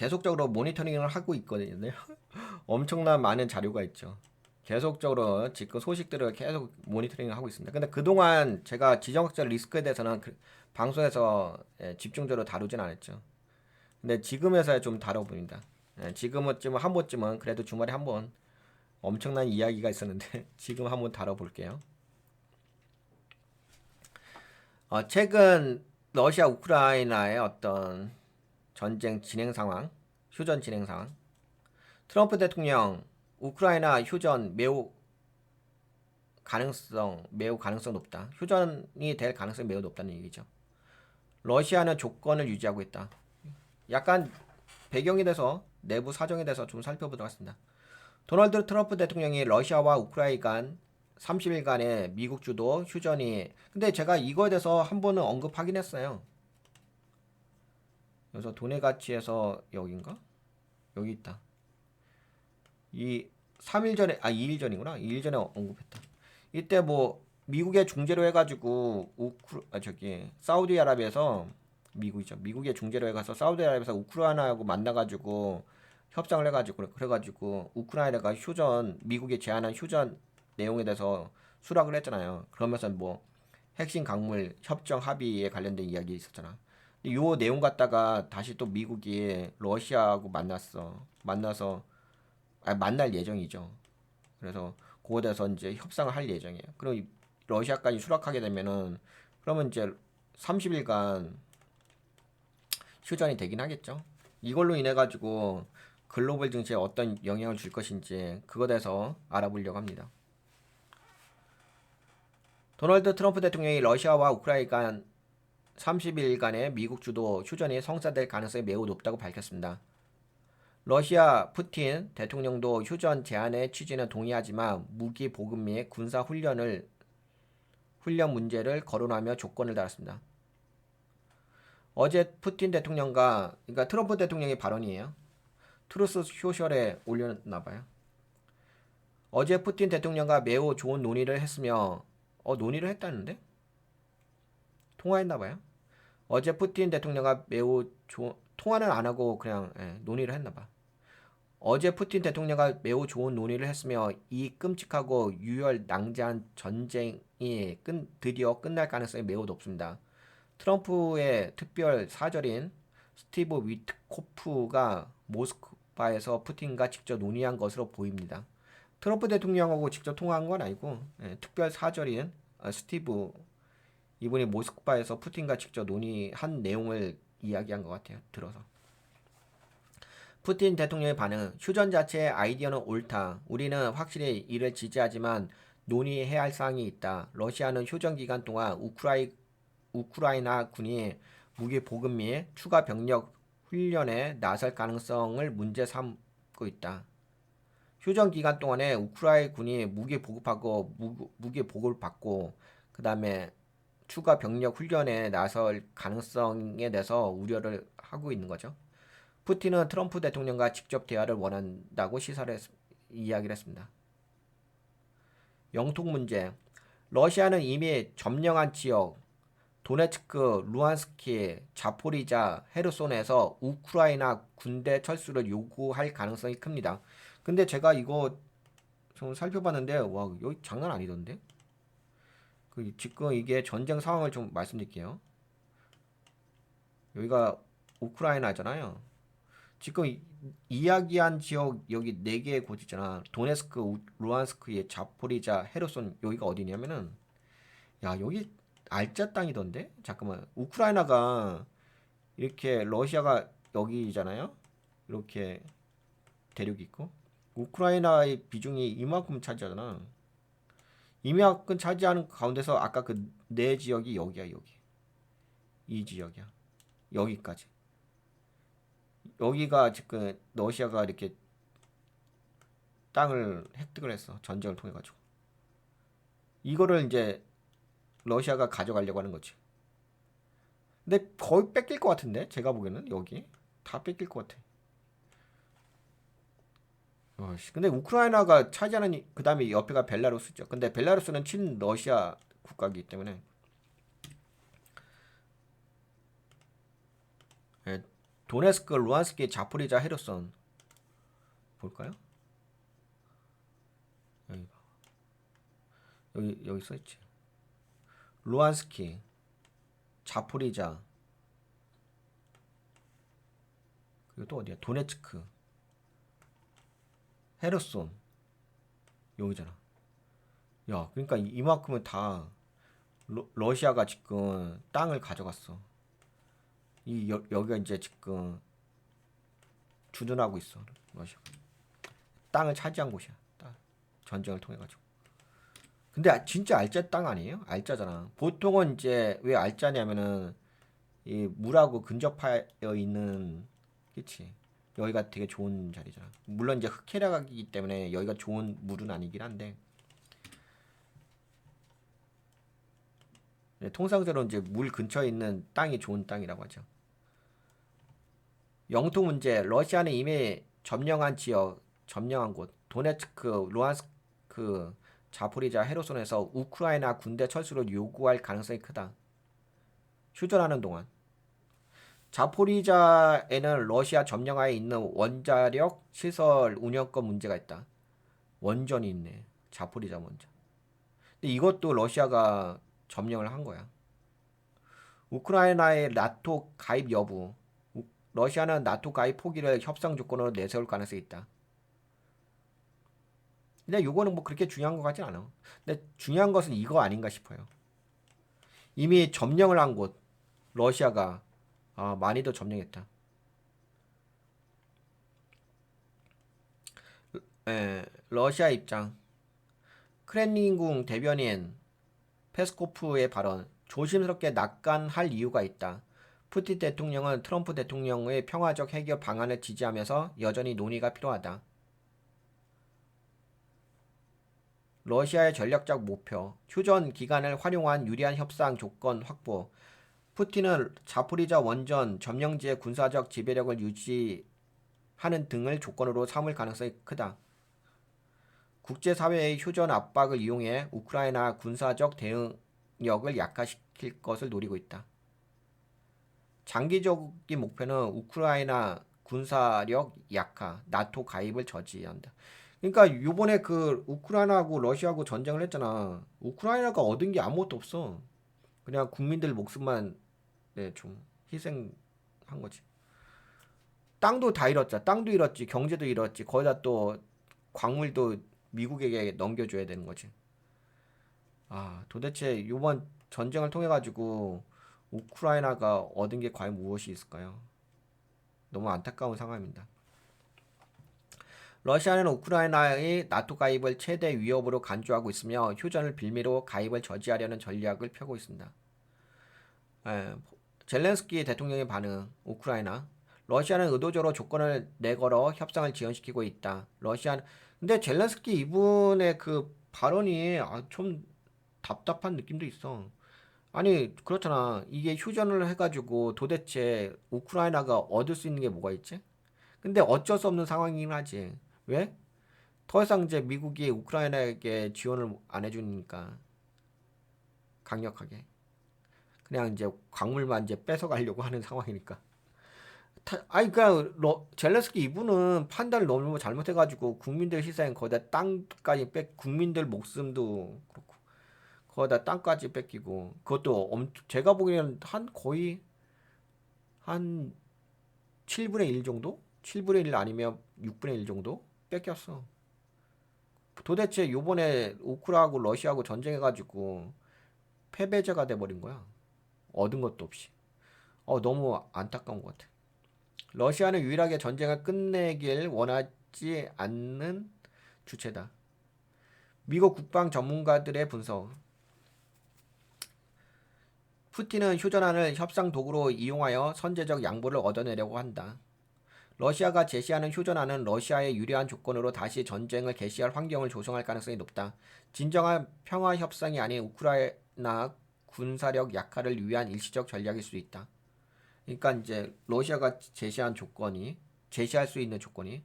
계속적으로 모니터링을 하고 있거든요. 엄청난 많은 자료가 있죠. 계속적으로 지금 소식들을 계속 모니터링을 하고 있습니다. 근데 그동안 제가 지정학적 리스크에 대해서는 방송에서 집중적으로 다루진 않았죠. 근데 지금에서야 좀 다뤄봅니다. 지금은 한 번쯤은 그래도 주말에 한 번 엄청난 이야기가 있었는데 지금 한번 다뤄볼게요. 최근 러시아 우크라이나의 어떤 전쟁 진행 상황, 휴전 진행 상황. 트럼프 대통령 우크라이나 휴전 매우 가능성 높다. 휴전이 될 가능성이 매우 높다는 얘기죠. 러시아는 조건을 유지하고 있다. 약간 배경에 대해서 내부 사정에 대해서 좀 살펴보도록 하겠습니다. 도널드 트럼프 대통령이 러시아와 우크라이나 간 30일간의 미국 주도 휴전이 근데 제가 이거에 대해서 한 번은 언급하긴 했어요. 그래서 돈의 가치에서 여긴가? 여기 있다. 이 3일 전에 2일 전이구나. 2일 전에 언급했다. 이때 뭐 미국의 중재로 해가지고 사우디아라비아에서 미국이죠. 미국의 중재로 해가서 사우디아라비아에서 우크라이나하고 만나가지고 협상을 해가지고 그래가지고 우크라이나가 휴전 미국이 제안한 휴전 내용에 대해서 수락을 했잖아요. 그러면서 뭐 핵심 강물 협정 합의에 관련된 이야기 있었잖아. 근데 요 내용 갖다가 다시 또 미국이 러시아하고 만나서 만날 예정이죠. 그래서 그거에 대해서 이제 협상을 할 예정이에요. 그럼 러시아까지 수락하게 되면은 그러면 이제 30일간 휴전이 되긴 하겠죠. 이걸로 인해 가지고 글로벌 증시에 어떤 영향을 줄 것인지 그거에 대해서 알아보려고 합니다. 도널드 트럼프 대통령이 러시아와 우크라이나 간 30일간의 미국 주도 휴전이 성사될 가능성이 매우 높다고 밝혔습니다. 러시아 푸틴 대통령도 휴전 제안의 취지는 동의하지만 무기 보급 및 군사 훈련 문제를 거론하며 조건을 달았습니다. 어제 푸틴 대통령과 그러니까 트럼프 대통령의 발언이에요. 트루스 소셜에 올렸나 봐요. 어제 푸틴 대통령과 매우 좋은 논의를 했으며 논의를 했다는데? 통화했나 봐요. 어제 푸틴 대통령과 통화는 안 하고 그냥 논의를 했나 봐. 어제 푸틴 대통령과 매우 좋은 논의를 했으며 이 끔찍하고 유혈낭자한 전쟁이 드디어 끝날 가능성이 매우 높습니다. 트럼프의 특별 사절인 스티브 위트코프가 모스크바에서 푸틴과 직접 논의한 것으로 보입니다. 트럼프 대통령하고 직접 통화한 건 아니고 특별 사절인 스티브 이분이 모스크바에서 푸틴과 직접 논의한 내용을 이야기한 것 같아요. 들어서. 푸틴 대통령의 반응, 휴전 자체의 아이디어는 옳다. 우리는 확실히 이를 지지하지만 논의해야 할 사항이 있다. 러시아는 휴전 기간 동안 우크라이나 군이 무기 보급 및 추가 병력 훈련에 나설 가능성을 문제 삼고 있다. 휴전 기간 동안에 우크라이나 군이 무기 보급을 받고 그 다음에 추가 병력 훈련에 나설 가능성에 대해서 우려를 하고 있는 거죠. 푸틴은 트럼프 대통령과 직접 대화를 원한다고 이야기를 했습니다. 영통 문제. 러시아는 이미 점령한 지역 도네츠크, 루안스키, 자포리자, 헤르손에서 우크라이나 군대 철수를 요구할 가능성이 큽니다. 근데 제가 이거 좀 살펴봤는데 와 여기 장난 아니던데? 지금 이게 전쟁 상황을 좀 말씀드릴게요. 여기가 우크라이나잖아요. 지금 이야기한 지역 여기 4개의 곳 있잖아. 도네스크, 루안스크의 자포리자, 헤르손 여기가 어디냐면은 야 여기 알짜 땅이던데? 잠깐만 우크라이나가 이렇게 러시아가 여기잖아요. 이렇게 대륙이 있고 우크라이나의 비중이 이만큼 차지하잖아. 이만큼 차지하는 가운데서 아까 그 네 지역이 여기야 여기 이 지역이야 여기까지 여기가 지금 러시아가 이렇게 땅을 획득을 했어. 전쟁을 통해 가지고. 이거를 이제 러시아가 가져가려고 하는 거지. 근데 거의 뺏길 것 같은데 제가 보기에는 여기 다 뺏길 것 같아. 근데 우크라이나가 차지하는 그 다음에 옆에가 벨라루스죠. 근데 벨라루스는 친러시아 국가이기 때문에 도네스크, 루안스키, 자포리자, 헤르손 볼까요? 여기 봐. 여기 써 있지. 루안스키, 자포리자, 그리고 또 어디야? 도네츠크, 헤르손 여기잖아. 야, 그러니까 이만큼은 다 러시아가 지금 땅을 가져갔어. 여기가 이제 지금 주둔하고 있어. 러시아가 땅을 차지한 곳이야. 전쟁을 통해 가지고. 근데 진짜 알짜 땅 아니에요? 알짜잖아. 보통은 이제 왜 알짜냐면은 이 물하고 근접하여 있는, 그치? 여기가 되게 좋은 자리잖아. 물론 이제 흑해라가기 때문에 여기가 좋은 물은 아니긴 한데, 통상적으로 이제 물 근처에 있는 땅이 좋은 땅이라고 하죠. 영토 문제. 러시아는 이미 점령한 지역, 점령한 곳, 도네츠크, 루안스크, 자포리자, 헤르손에서 우크라이나 군대 철수를 요구할 가능성이 크다. 휴전하는 동안. 자포리자에는 러시아 점령하에 있는 원자력 시설 운영권 문제가 있다. 원전이 있네. 자포리자 원전. 근데 이것도 러시아가 점령을 한 거야. 우크라이나의 나토 가입 여부. 러시아는 나토 가입 포기를 협상 조건으로 내세울 가능성이 있다. 근데 이거는 뭐 그렇게 중요한 것 같진 않아. 근데 중요한 것은 이거 아닌가 싶어요. 이미 점령을 한 곳, 러시아가 많이도 점령했다. 러시아 입장. 크렘린궁 대변인 페스코프의 발언. 조심스럽게 낙관할 이유가 있다. 푸틴 대통령은 트럼프 대통령의 평화적 해결 방안을 지지하면서 여전히 논의가 필요하다. 러시아의 전략적 목표. 휴전 기간을 활용한 유리한 협상 조건 확보. 푸틴은 자포리자 원전 점령지의 군사적 지배력을 유지하는 등을 조건으로 삼을 가능성이 크다. 국제사회의 휴전 압박을 이용해 우크라이나 군사적 대응력을 약화시킬 것을 노리고 있다. 장기적인 목표는 우크라이나 군사력 약화, 나토 가입을 저지한다. 그러니까 요번에 그 우크라이나하고 러시아하고 전쟁을 했잖아. 우크라이나가 얻은 게 아무것도 없어. 그냥 국민들 목숨만 좀 희생한 거지. 땅도 다 잃었잖아. 땅도 잃었지. 경제도 잃었지. 거기다 또 광물도 미국에게 넘겨줘야 되는 거지. 도대체 이번 전쟁을 통해 가지고 우크라이나가 얻은 게 과연 무엇이 있을까요? 너무 안타까운 상황입니다. 러시아는 우크라이나의 나토 가입을 최대 위협으로 간주하고 있으며 휴전을 빌미로 가입을 저지하려는 전략을 펴고 있습니다. 젤렌스키 대통령의 반응. 우크라이나. 러시아는 의도적으로 조건을 내걸어 협상을 지연시키고 있다. 근데 젤렌스키 이분의 그 발언이 좀 답답한 느낌도 있어. 아니 그렇잖아. 이게 휴전을 해가지고 도대체 우크라이나가 얻을 수 있는 게 뭐가 있지? 근데 어쩔 수 없는 상황이긴 하지. 왜? 더 이상 이제 미국이 우크라이나에게 지원을 안 해주니까 강력하게 그냥 이제 광물만 이제 뺏어가려고 하는 상황이니까. 그러니까 젤렌스키 이분은 판단을 너무 잘못해가지고 국민들 희생 거기다 땅까지 국민들 목숨도 그렇고 거기다 땅까지 뺏기고 그것도 제가 보기에는 거의 한 7분의 1 정도? 7분의 1 아니면 6분의 1 정도 뺏겼어. 도대체 요번에 우크라하고 러시아하고 전쟁해가지고 패배자가 돼버린 거야. 얻은 것도 없이. 너무 안타까운 것 같아. 러시아는 유일하게 전쟁을 끝내길 원하지 않는 주체다. 미국 국방 전문가들의 분석. 푸틴은 휴전안을 협상 도구로 이용하여 선제적 양보를 얻어내려고 한다. 러시아가 제시하는 휴전안은 러시아의 유리한 조건으로 다시 전쟁을 개시할 환경을 조성할 가능성이 높다. 진정한 평화 협상이 아닌 우크라이나 군사력 약화를 위한 일시적 전략일 수 있다. 그러니까 이제 러시아가 제시할 수 있는 조건이.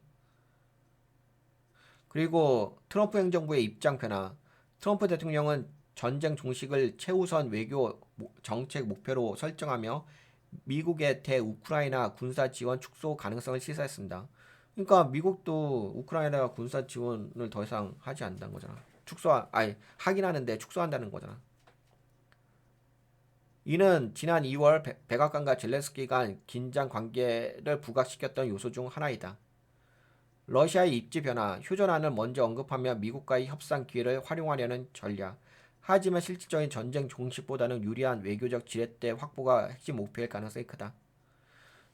그리고 트럼프 행정부의 입장 변화. 트럼프 대통령은 전쟁 종식을 최우선 외교 정책 목표로 설정하며 미국의 대우크라이나 군사 지원 축소 가능성을 시사했습니다. 그러니까 미국도 우크라이나 군사 지원을 더 이상 하지 않는다는 거잖아. 하긴 하는데 축소한다는 거잖아. 이는 지난 2월 백악관과 젤렌스키 간 긴장 관계를 부각시켰던 요소 중 하나이다. 러시아의 입지 변화, 휴전안을 먼저 언급하며 미국과의 협상 기회를 활용하려는 전략. 하지만 실질적인 전쟁 종식보다는 유리한 외교적 지렛대 확보가 핵심 목표일 가능성이 크다.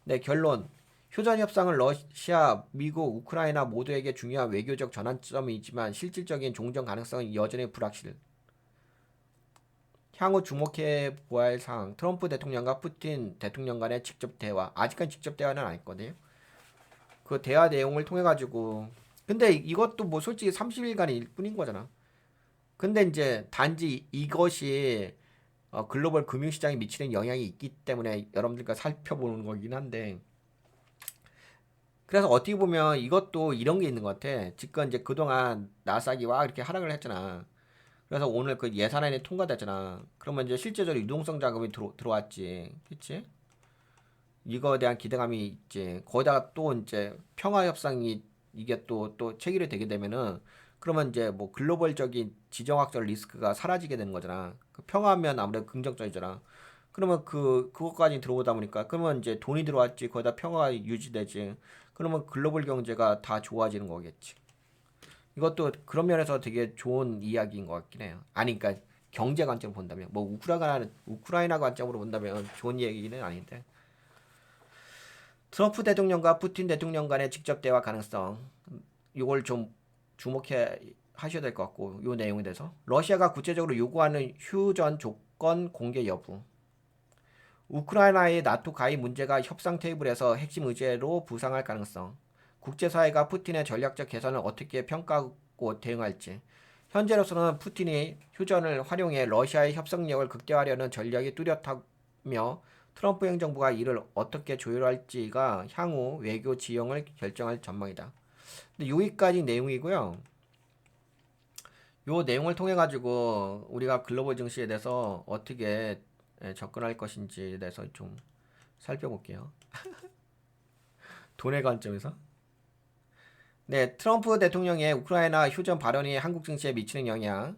네, 결론. 휴전 협상은 러시아, 미국, 우크라이나 모두에게 중요한 외교적 전환점이지만 실질적인 종전 가능성은 여전히 불확실. 향후 주목해 보아야 할 사항. 트럼프 대통령과 푸틴 대통령 간의 직접 대화. 아직까지 직접 대화는 안 했거든요. 그 대화 내용을 통해 가지고 근데 이것도 뭐 솔직히 30일간일 뿐인 거잖아. 근데 이제 단지 이것이 글로벌 금융시장에 미치는 영향이 있기 때문에 여러분들과 살펴보는 거긴 한데 그래서 어떻게 보면 이것도 이런 게 있는 것 같아. 지금 이제 그동안 나스닥이 와 이렇게 하락을 했잖아. 그래서 오늘 그 예산안이 통과됐잖아. 그러면 이제 실제적으로 유동성 자금이 들어왔지. 그치? 이거에 대한 기대감이 있지. 거기다가 또 이제 평화 협상이 이게 또 체결이 되게 되면은 그러면 이제 뭐 글로벌적인 지정학적 리스크가 사라지게 되는 거잖아. 그 평화면 아무래도 긍정적이잖아. 그러면 그것까지 들어오다 보니까 그러면 이제 돈이 들어왔지. 거기다 평화가 유지되지. 그러면 글로벌 경제가 다 좋아지는 거겠지. 이것도 그런 면에서 되게 좋은 이야기인 것 같긴 해요. 아니 그러니까 경제 관점으로 본다면 뭐 우크라이나 관점으로 본다면 좋은 얘기는 아닌데. 트럼프 대통령과 푸틴 대통령 간의 직접 대화 가능성 이걸 좀 주목해 하셔야 될 것 같고 이 내용에 대해서 러시아가 구체적으로 요구하는 휴전 조건 공개 여부 우크라이나의 나토 가입 문제가 협상 테이블에서 핵심 의제로 부상할 가능성 국제사회가 푸틴의 전략적 개선을 어떻게 평가하고 대응할지 현재로서는 푸틴이 휴전을 활용해 러시아의 협상력을 극대화하려는 전략이 뚜렷하며 트럼프 행정부가 이를 어떻게 조율할지가 향후 외교 지형을 결정할 전망이다. 근데 여기까지 내용이고요. 요 내용을 통해 가지고 우리가 글로벌 증시에 대해서 어떻게 접근할 것인지에 대해서 좀 살펴볼게요. 돈의 관점에서. 네, 트럼프 대통령의 우크라이나 휴전 발언이 한국 증시에 미치는 영향.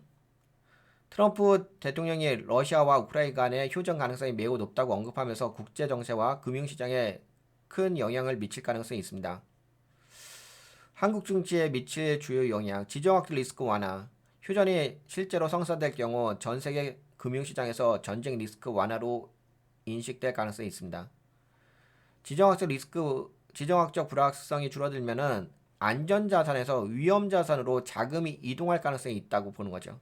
트럼프 대통령이 러시아와 우크라이나 간의 휴전 가능성이 매우 높다고 언급하면서 국제 정세와 금융시장에 큰 영향을 미칠 가능성이 있습니다. 한국 증시에 미칠 주요 영향, 지정학적 리스크 완화. 휴전이 실제로 성사될 경우 전 세계 금융시장에서 전쟁 리스크 완화로 인식될 가능성이 있습니다. 지정학적 불확성이 줄어들면은 안전자산에서 위험자산으로 자금이 이동할 가능성이 있다고 보는 거죠.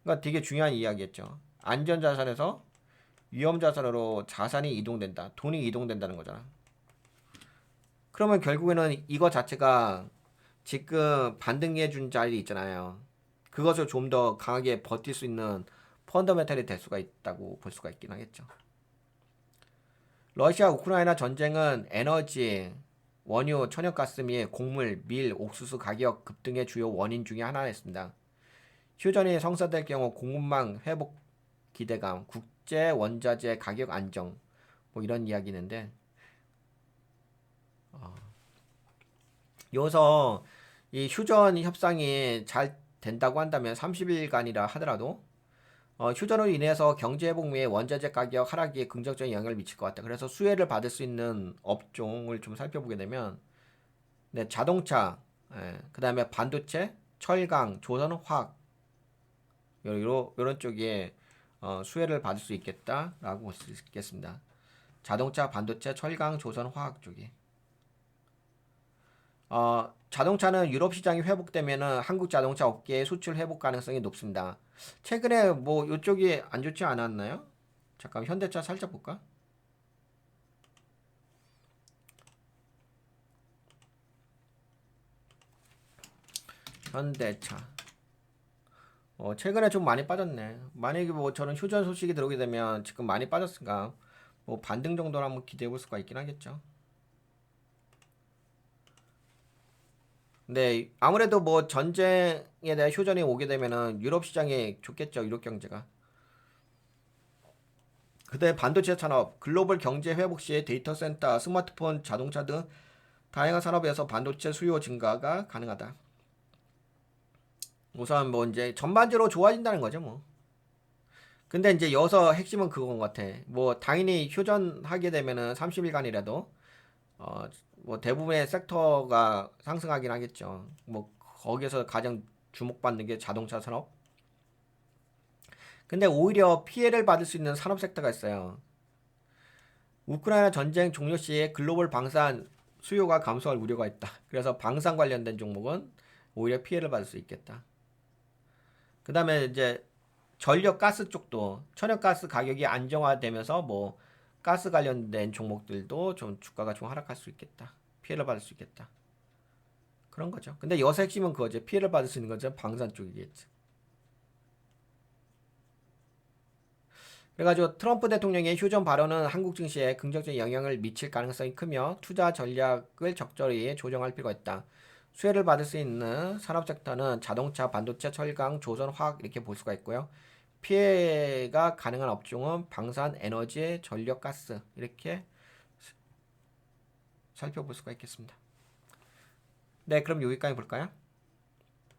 그러니까 되게 중요한 이야기였죠. 안전자산에서 위험자산으로 자산이 이동된다. 돈이 이동된다는 거잖아. 그러면 결국에는 이거 자체가 지금 반등해 준 자리 있잖아요. 그것을 좀 더 강하게 버틸 수 있는 펀더멘탈이 될 수가 있다고 볼 수가 있긴 하겠죠. 러시아 우크라이나 전쟁은 에너지, 원유, 천연가스 및 곡물, 밀, 옥수수 가격 급등의 주요 원인 중에 하나였습니다. 휴전이 성사될 경우 공급망 회복 기대감, 국제 원자재 가격 안정 뭐 이런 이야기인데 여기서 이 휴전 협상이 잘 된다고 한다면 30일간이라 하더라도 휴전으로 인해서 경제 회복 및 원자재 가격 하락에 긍정적인 영향을 미칠 것 같다. 그래서 수혜를 받을 수 있는 업종을 좀 살펴보게 되면 네, 자동차, 그 다음에 반도체, 철강, 조선화학 요런 쪽에 수혜를 받을 수 있겠다라고 볼 수 있겠습니다. 자동차, 반도체, 철강, 조선화학 쪽이. 자동차는 유럽 시장이 회복되면은 한국 자동차 업계의 수출 회복 가능성이 높습니다. 최근에 뭐 이쪽이 안 좋지 않았나요? 잠깐 현대차 살짝 볼까? 현대차. 최근에 좀 많이 빠졌네. 만약에 뭐 저는 휴전 소식이 들어오게 되면 지금 많이 빠졌으니까 뭐 반등 정도는 한번 기대해 볼 수가 있긴 하겠죠. 네, 아무래도 뭐 전쟁에 대한 휴전이 오게 되면은 유럽 시장이 좋겠죠. 유럽 경제가. 그다음에 반도체 산업, 글로벌 경제 회복 시에 데이터 센터, 스마트폰, 자동차 등 다양한 산업에서 반도체 수요 증가가 가능하다. 우선 뭐 이제 전반적으로 좋아진다는 거죠, 뭐. 근데 이제 여기서 핵심은 그건 것 같아. 뭐 당연히 휴전하게 되면은 30일간이라도 어 뭐 대부분의 섹터가 상승하긴 하겠죠. 뭐 거기에서 가장 주목받는 게 자동차 산업. 근데 오히려 피해를 받을 수 있는 산업 섹터가 있어요. 우크라이나 전쟁 종료 시에 글로벌 방산 수요가 감소할 우려가 있다. 그래서 방산 관련된 종목은 오히려 피해를 받을 수 있겠다. 그 다음에 이제 전력 가스 쪽도 천연가스 가격이 안정화되면서 뭐 가스 관련된 종목들도 좀 주가가 좀 하락할 수 있겠다. 피해를 받을 수 있겠다. 그런 거죠. 근데 여기서 핵심은 그거죠. 피해를 받을 수 있는 것은 방산 쪽이겠지. 그래가지고 트럼프 대통령의 휴전 발언은 한국 증시에 긍정적인 영향을 미칠 가능성이 크며 투자 전략을 적절히 조정할 필요가 있다. 수혜를 받을 수 있는 산업 섹터는 자동차, 반도체, 철강, 조선, 화학 이렇게 볼 수가 있고요. 피해가 가능한 업종은 방산, 에너지, 전력, 가스 이렇게 살펴볼 수가 있겠습니다. 네, 그럼 여기까지 볼까요?